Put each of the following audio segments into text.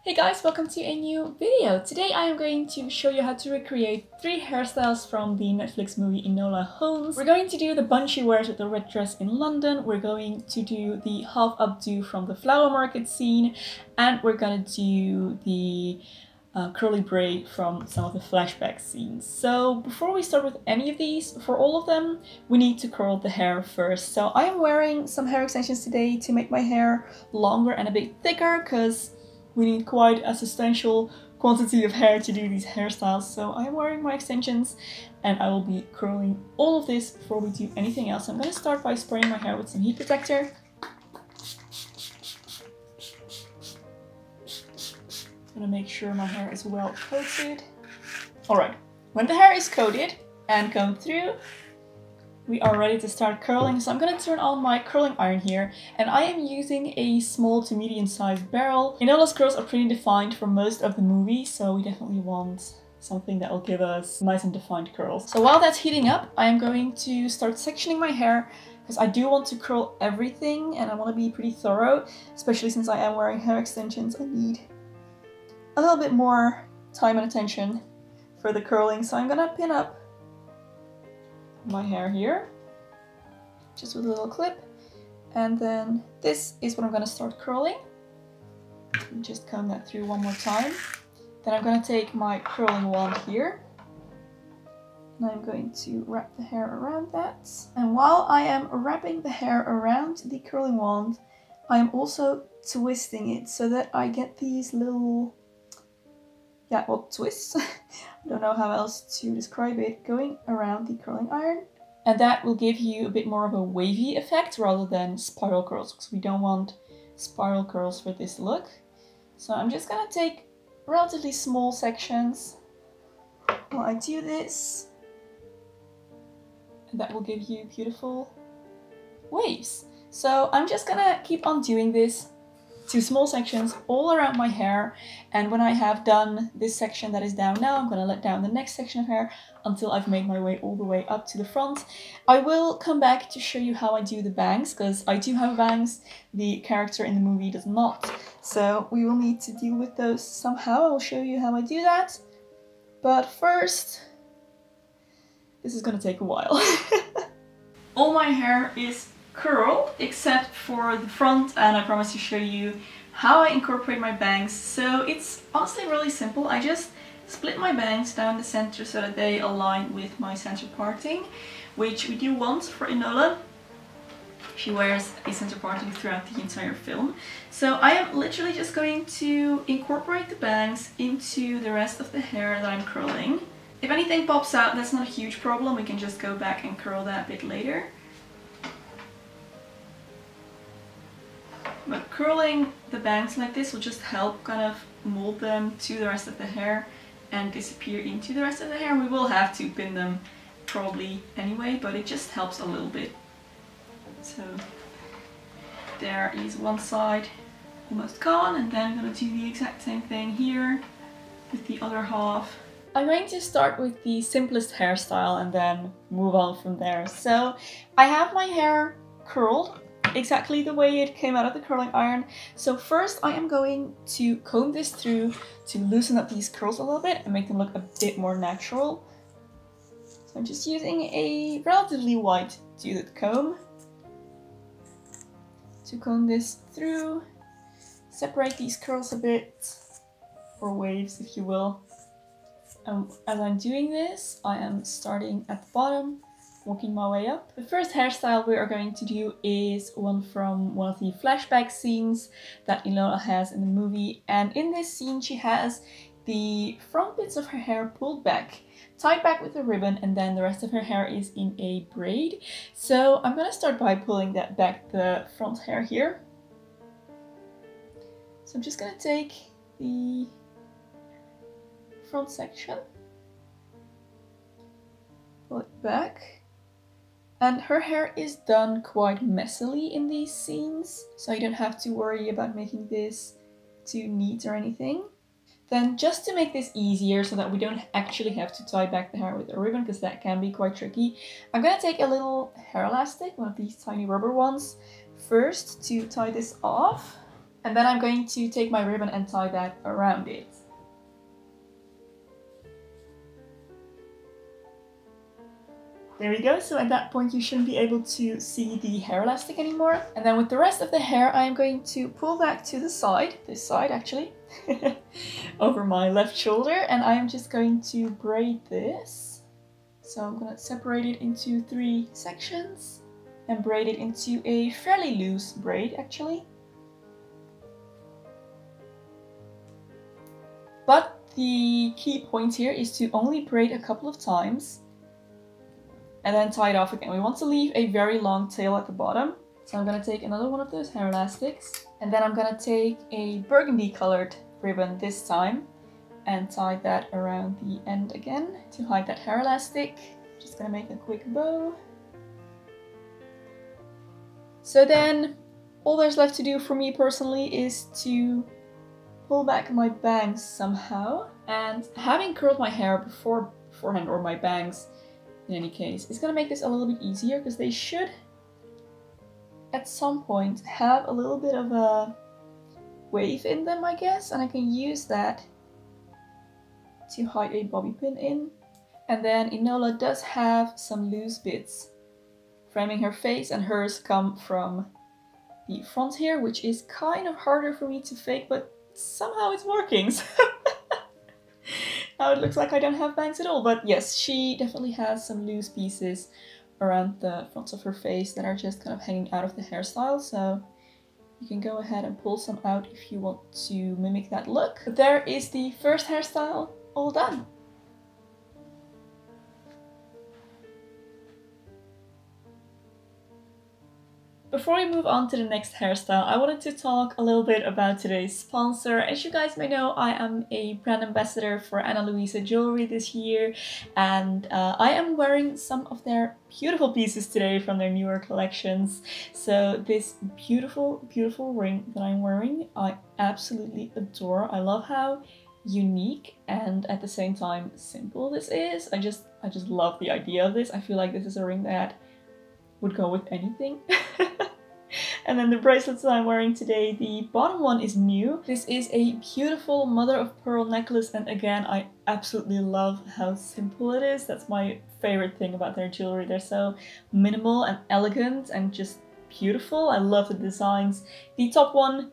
Hey guys, welcome to a new video. Today I am going to show you how to recreate 3 hairstyles from the Netflix movie Enola Holmes. We're going to do the bun she wears with the red dress in London, we're going to do the half-updo from the flower market scene, and we're gonna do the curly braid from some of the flashback scenes. So before we start with any of these, for all of them, we need to curl the hair first. So I am wearing some hair extensions today to make my hair longer and a bit thicker, because we need quite a substantial quantity of hair to do these hairstyles. So I am wearing my extensions and I will be curling all of this before we do anything else. I'm going to start by spraying my hair with some heat protector. I'm going to make sure my hair is well coated. Alright, when the hair is coated and combed through, we are ready to start curling. So I'm going to turn on my curling iron here, and I am using a small to medium sized barrel. Enola's curls are pretty defined for most of the movie, so we definitely want something that will give us nice and defined curls. So while that's heating up, I am going to start sectioning my hair, because I do want to curl everything and I want to be pretty thorough, especially since I am wearing hair extensions. I need a little bit more time and attention for the curling, so I'm gonna pin up my hair here, just with a little clip, and then this is what I'm going to start curling. Just comb that through one more time. Then I'm going to take my curling wand here, and I'm going to wrap the hair around that. And while I am wrapping the hair around the curling wand, I am also twisting it so that I get these little, twists. I don't know how else to describe it, going around the curling iron. And that will give you a bit more of a wavy effect rather than spiral curls, because we don't want spiral curls for this look. So I'm just gonna take relatively small sections while I do this. And that will give you beautiful waves. So I'm just gonna keep on doing this, 2 small sections all around my hair, and when I have done this section that is down now, I'm going to let down the next section of hair until I've made my way all the way up to the front. I will come back to show you how I do the bangs, because I do have bangs, the character in the movie does not, so we will need to deal with those somehow. I'll show you how I do that, but first, this is going to take a while. All my hair is curled except for the front, and I promise to show you how I incorporate my bangs. So it's honestly really simple. I just split my bangs down the center so that they align with my center parting, which we do want for Enola. She wears a center parting throughout the entire film. So I am literally just going to incorporate the bangs into the rest of the hair that I'm curling. If anything pops out, that's not a huge problem. We can just go back and curl that a bit later. But curling the bangs like this will just help kind of mold them to the rest of the hair and disappear into the rest of the hair. We will have to pin them probably anyway, but it just helps a little bit. So there is one side almost gone, and then I'm going to do the exact same thing here with the other half. I'm going to start with the simplest hairstyle and then move on from there. So I have my hair curled exactly the way it came out of the curling iron. So first I am going to comb this through to loosen up these curls a little bit and make them look a bit more natural. So I'm just using a relatively wide toothed comb to comb this through, separate these curls a bit, or waves if you will. As I'm doing this, I am starting at the bottom, working my way up. The first hairstyle we are going to do is one from one of the flashback scenes that Enola has in the movie, and in this scene she has the front bits of her hair pulled back, tied back with a ribbon, and then the rest of her hair is in a braid. So I'm going to start by pulling that back, the front hair here. So I'm just going to take the front section, pull it back. And her hair is done quite messily in these scenes, so you don't have to worry about making this too neat or anything. Then just to make this easier so that we don't actually have to tie back the hair with a ribbon, because that can be quite tricky, I'm going to take a little hair elastic, one of these tiny rubber ones, first to tie this off. And then I'm going to take my ribbon and tie that around it. There we go, so at that point you shouldn't be able to see the hair elastic anymore. And then with the rest of the hair, I am going to pull back to the side, this side actually, over my left shoulder, and I am just going to braid this. So I'm going to separate it into 3 sections and braid it into a fairly loose braid actually. But the key point here is to only braid a couple of times and then tie it off again. We want to leave a very long tail at the bottom. So I'm going to take another one of those hair elastics, and then I'm going to take a burgundy colored ribbon this time and tie that around the end again to hide that hair elastic. Just going to make a quick bow. So then all there's left to do for me personally is to pull back my bangs somehow. And having curled my hair beforehand, or my bangs in any case, it's going to make this a little bit easier because they should at some point have a little bit of a wave in them, I guess, and I can use that to hide a bobby pin in. And then Enola does have some loose bits framing her face, and hers come from the front here, which is kind of harder for me to fake, but somehow it's working. Now it looks like I don't have bangs at all, but yes, she definitely has some loose pieces around the front of her face that are just kind of hanging out of the hairstyle, so you can go ahead and pull some out if you want to mimic that look. But there is the first hairstyle all done. Before we move on to the next hairstyle, I wanted to talk a little bit about today's sponsor. As you guys may know, I am a brand ambassador for Ana Luisa jewelry this year, and I am wearing some of their beautiful pieces today from their newer collections. So this beautiful, beautiful ring that I'm wearing, I absolutely adore. I love how unique and at the same time simple this is. I just love the idea of this. I feel like this is a ring that would go with anything. And then the bracelets that I'm wearing today, the bottom one is new. This is a beautiful mother of pearl necklace, and again, I absolutely love how simple it is. That's my favorite thing about their jewelry. They're so minimal and elegant and just beautiful. I love the designs. The top one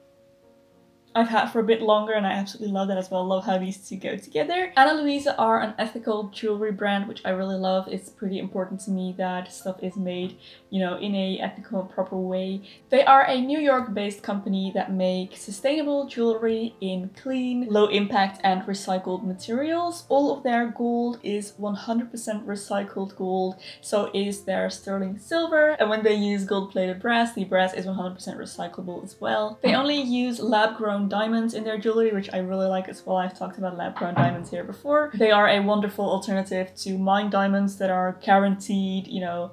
I've had for a bit longer, and I absolutely love that as well. Love how these two go together. Ana Luisa are an ethical jewelry brand, which I really love. It's pretty important to me that stuff is made, you know, in a ethical and proper way. They are a New York-based company that make sustainable jewelry in clean, low impact and recycled materials. All of their gold is 100% recycled gold, so is their sterling silver. And when they use gold-plated brass, the brass is 100% recyclable as well. They only use lab-grown diamonds in their jewelry, which I really like as well. I've talked about lab-grown diamonds here before. They are a wonderful alternative to mined diamonds that are guaranteed, you know,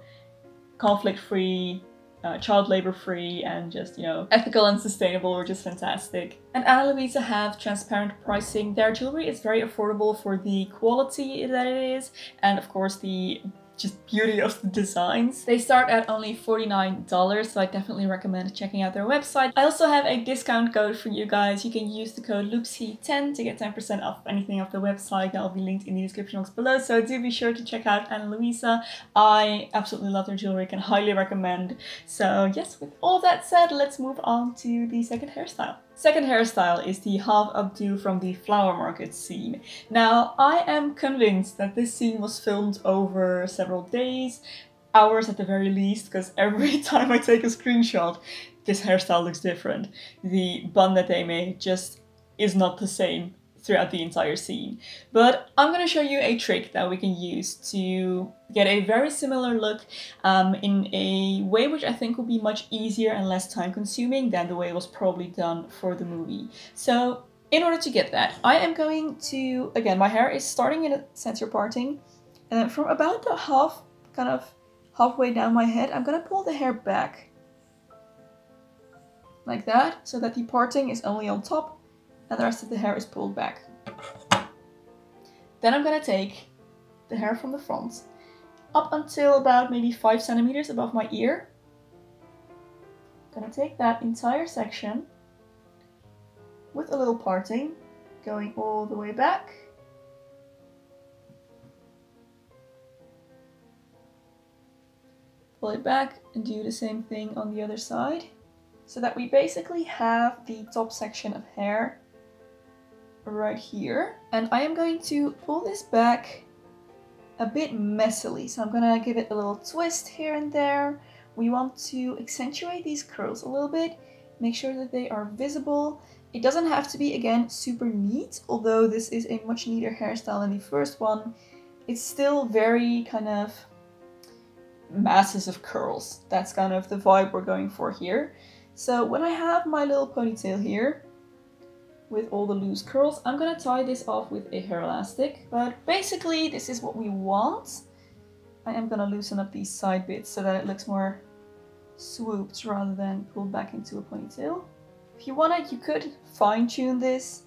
conflict-free, child labor-free, and just, you know, ethical and sustainable, which is fantastic. And Ana Luisa have transparent pricing. Their jewelry is very affordable for the quality that it is, and of course the just beauty of the designs. They start at only $49, so I definitely recommend checking out their website. I also have a discount code for you guys. You can use the code Loepsie10 to get 10% off anything off the website. That will be linked in the description box below, so do be sure to check out Ana Luisa. I absolutely love their jewelry, can highly recommend. So yes, with all that said, let's move on to the second hairstyle. Second hairstyle is the half-updo from the flower market scene. Now, I am convinced that this scene was filmed over several days, hours at the very least, because every time I take a screenshot, this hairstyle looks different. The bun that they made just is not the same throughout the entire scene. But I'm going to show you a trick that we can use to get a very similar look in a way which I think will be much easier and less time consuming than the way it was probably done for the movie. So in order to get that, I am going to, again, my hair is starting in a center parting, and then from about the halfway down my head, I'm going to pull the hair back like that, so that the parting is only on top and the rest of the hair is pulled back. Then I'm gonna take the hair from the front up until about maybe 5 centimeters above my ear. I'm gonna take that entire section with a little parting going all the way back. Pull it back and do the same thing on the other side, so that we basically have the top section of hair right here. And I am going to pull this back a bit messily, so I'm gonna give it a little twist here and there. We want to accentuate these curls a little bit, make sure that they are visible. It doesn't have to be, again, super neat, although this is a much neater hairstyle than the first one. It's still very kind of masses of curls. That's kind of the vibe we're going for here. So when I have my little ponytail here with all the loose curls, I'm gonna tie this off with a hair elastic, but basically this is what we want. I am gonna loosen up these side bits so that it looks more swooped rather than pulled back into a ponytail. If you wanted, you could fine-tune this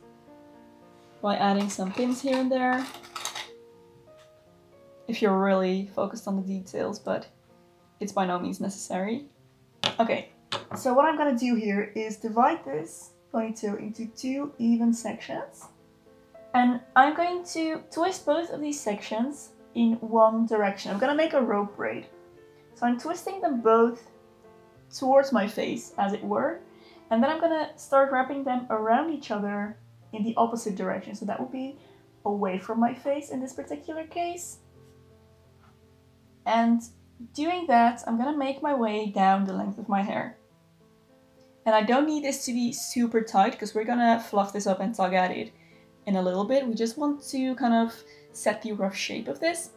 by adding some pins here and there, if you're really focused on the details, but it's by no means necessary. Okay, so what I'm gonna do here is divide this ponytail into 2 even sections, and I'm going to twist both of these sections in one direction. I'm gonna make a rope braid, so I'm twisting them both towards my face, as it were, and then I'm gonna start wrapping them around each other in the opposite direction, so that would be away from my face in this particular case. And doing that, I'm gonna make my way down the length of my hair. And I don't need this to be super tight, because we're gonna fluff this up and tug at it in a little bit. We just want to kind of set the rough shape of this.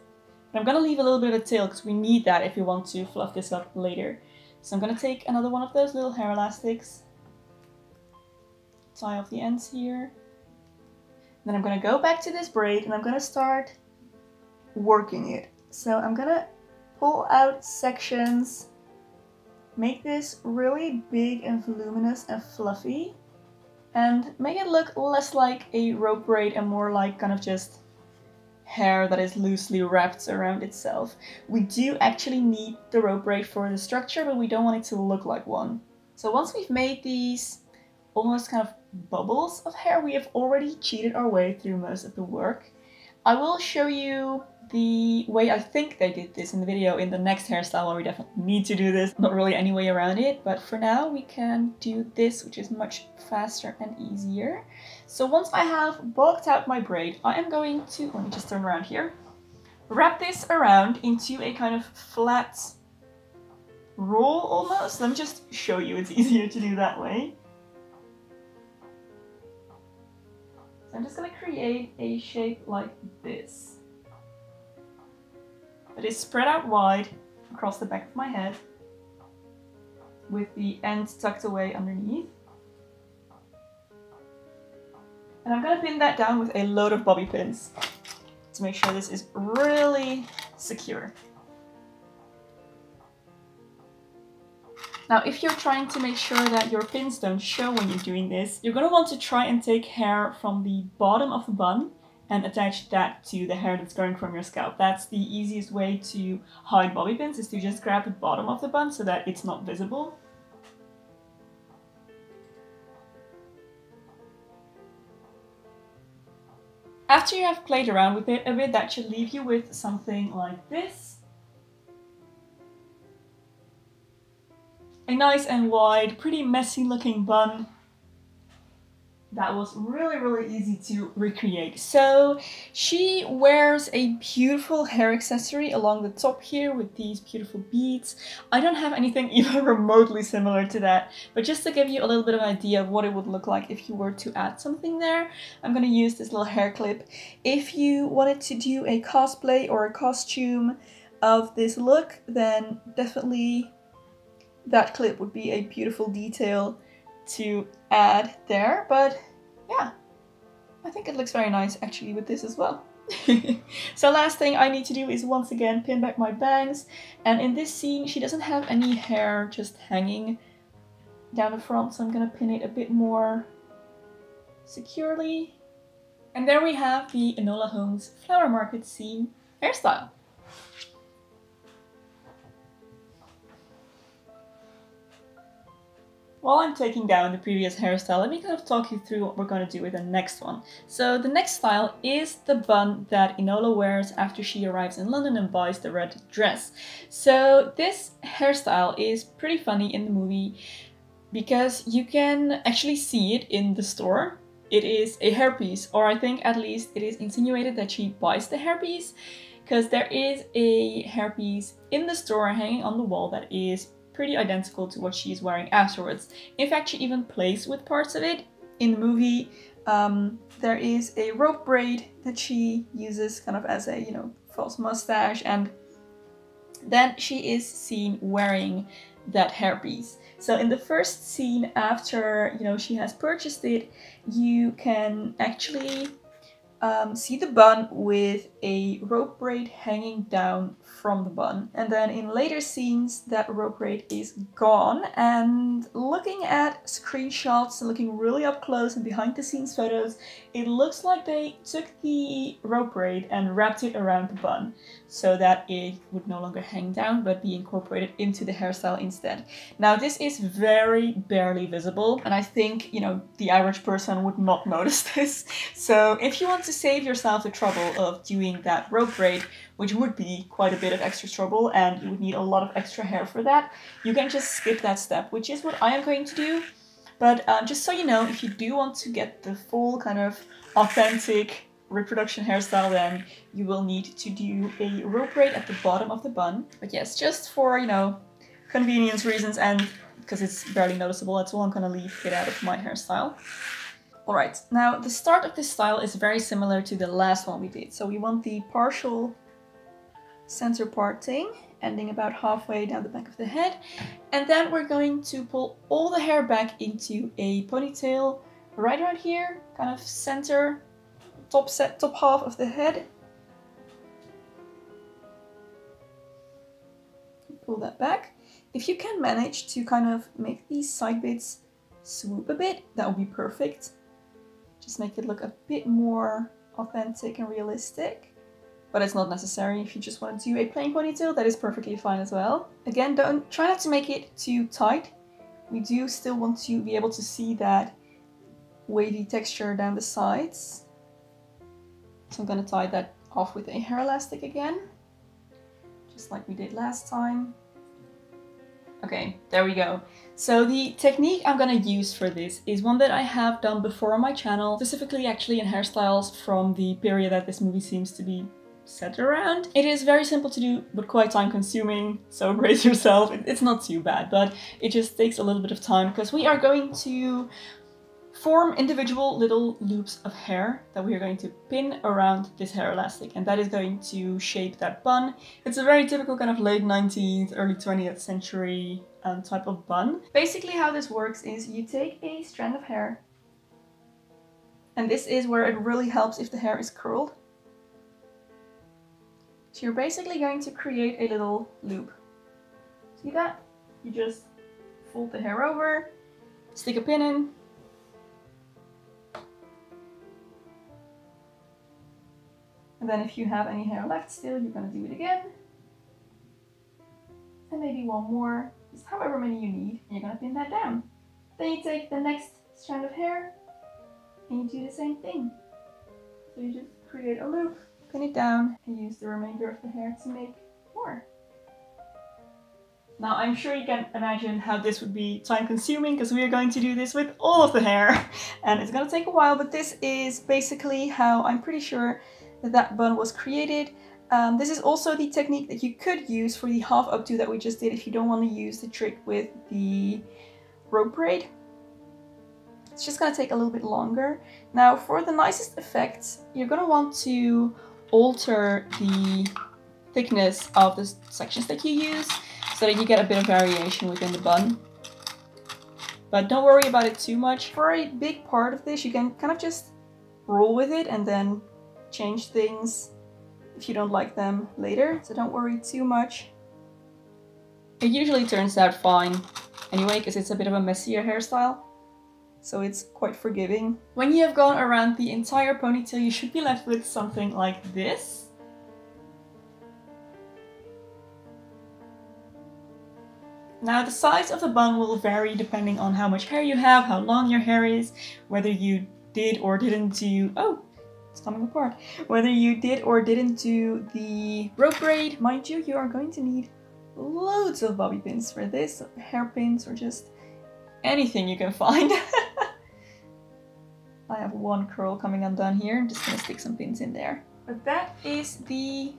And I'm gonna leave a little bit of a tail, because we need that if we want to fluff this up later. So I'm gonna take another one of those little hair elastics, tie off the ends here. Then I'm gonna go back to this braid and I'm gonna start working it. So I'm gonna pull out sections, make this really big and voluminous and fluffy, and make it look less like a rope braid and more like kind of just hair that is loosely wrapped around itself. We do actually need the rope braid for the structure, but we don't want it to look like one. So once we've made these almost kind of bubbles of hair, we have already cheated our way through most of the work. I will show you the way I think they did this in the video in the next hairstyle, where we definitely need to do this. Not really any way around it, but for now we can do this, which is much faster and easier. So once I have bulked out my braid, I am going to, let me just turn around here, wrap this around into a kind of flat roll almost. Let me just show you, it's easier to do that way. So I'm just going to create a shape like this. It is spread out wide across the back of my head, with the end tucked away underneath. And I'm going to pin that down with a load of bobby pins to make sure this is really secure. Now, if you're trying to make sure that your pins don't show when you're doing this, you're going to want to try and take hair from the bottom of the bun and attach that to the hair that's growing from your scalp. That's the easiest way to hide bobby pins, is to just grab the bottom of the bun so that it's not visible. After you have played around with it a bit, that should leave you with something like this. A nice and wide, pretty messy looking bun that was really, really easy to recreate. So she wears a beautiful hair accessory along the top here with these beautiful beads. I don't have anything even remotely similar to that, but just to give you a little bit of an idea of what it would look like if you were to add something there, I'm going to use this little hair clip. If you wanted to do a cosplay or a costume of this look, then definitely that clip would be a beautiful detail to add there. But yeah, I think it looks very nice actually with this as well. So last thing I need to do is once again pin back my bangs, and in this scene she doesn't have any hair just hanging down the front, so I'm gonna pin it a bit more securely. And there we have the Enola Holmes Flower Market scene hairstyle. while I'm taking down the previous hairstyle, let me kind of talk you through what we're going to do with the next one. So the next style is the bun that Enola wears after she arrives in London and buys the red dress. So this hairstyle is pretty funny in the movie because you can actually see it in the store. It is a hairpiece, or I think at least it is insinuated that she buys the hairpiece, because there is a hairpiece in the store hanging on the wall that is pretty identical to what she is wearing afterwards. In fact, she even plays with parts of it. In the movie, there is a rope braid that she uses kind of as a, false mustache, and then she is seen wearing that hairpiece. So in the first scene after, she has purchased it, you can actually see the bun with a rope braid hanging down from the bun. And then in later scenes, that rope braid is gone. And looking at screenshots and looking really up close and behind the scenes photos, it looks like they took the rope braid and wrapped it around the bun so that it would no longer hang down but be incorporated into the hairstyle instead. Now this is very barely visible, and I think, the average person would not notice this. So if you want to save yourself the trouble of doing that rope braid, which would be quite a bit of extra trouble and you would need a lot of extra hair for that, you can just skip that step, which is what I am going to do. But just so you know, if you do want to get the full kind of authentic reproduction hairstyle, then you will need to do a rope braid at the bottom of the bun. But yes, just for, convenience reasons and because it's barely noticeable, that's all I'm gonna leave it out of my hairstyle. Alright, now the start of this style is very similar to the last one we did. So we want the partial center parting, ending about halfway down the back of the head. And then we're going to pull all the hair back into a ponytail right around here, kind of center, top half of the head. Pull that back. If you can manage to kind of make these side bits swoop a bit, that would be perfect. Just make it look a bit more authentic and realistic. But it's not necessary. If you just want to do a plain ponytail, that is perfectly fine as well. Again, try not to make it too tight. We do still want to be able to see that wavy texture down the sides. So I'm going to tie that off with a hair elastic again, just like we did last time. Okay, there we go. So the technique I'm gonna use for this is one that I have done before on my channel, specifically actually in hairstyles from the period that this movie seems to be set around. It is very simple to do, but quite time consuming, so brace yourself. It's not too bad, but it just takes a little bit of time because we are going to form individual little loops of hair that we are going to pin around this hair elastic, and that is going to shape that bun. It's a very typical kind of late 19th, early 20th century type of bun. Basically how this works is you take a strand of hair, and this is where it really helps if the hair is curled. So you're basically going to create a little loop. See that? You just fold the hair over, stick a pin in, and then if you have any hair left still, you're going to do it again. And maybe one more, just however many you need, and you're going to pin that down. Then you take the next strand of hair and you do the same thing. So you just create a loop, pin it down, and use the remainder of the hair to make more. Now I'm sure you can imagine how this would be time consuming because we are going to do this with all of the hair and it's going to take a while, but this is basically how I'm pretty sure that bun was created. This is also the technique that you could use for the half updo that we just did if you don't want to use the trick with the rope braid. It's just going to take a little bit longer. Now for the nicest effect, you're going to want to alter the thickness of the sections that you use so that you get a bit of variation within the bun. But don't worry about it too much. For a big part of this, you can kind of just roll with it and then change things if you don't like them later. So don't worry too much. It usually turns out fine anyway, because it's a bit of a messier hairstyle. So it's quite forgiving. When you have gone around the entire ponytail, you should be left with something like this. Now the size of the bun will vary depending on how much hair you have, how long your hair is, whether you did or didn't do, oh, it's coming apart. Whether you did or didn't do the rope braid. Mind you, you are going to need loads of bobby pins for this, hairpins or just anything you can find. I have one curl coming undone here. I'm just gonna stick some pins in there. But that is the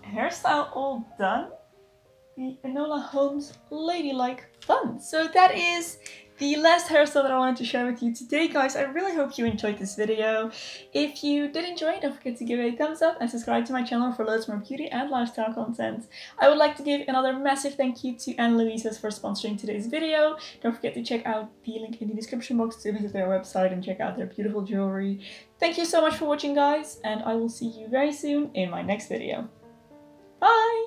hairstyle all done. The Enola Holmes ladylike bun. So that is the last hairstyle that I wanted to share with you today, guys. I really hope you enjoyed this video. If you did enjoy it, don't forget to give it a thumbs up and subscribe to my channel for loads more beauty and lifestyle content. I would like to give another massive thank you to Anne Louise's for sponsoring today's video. Don't forget to check out the link in the description box to visit their website and check out their beautiful jewelry. Thank you so much for watching, guys, and I will see you very soon in my next video. Bye!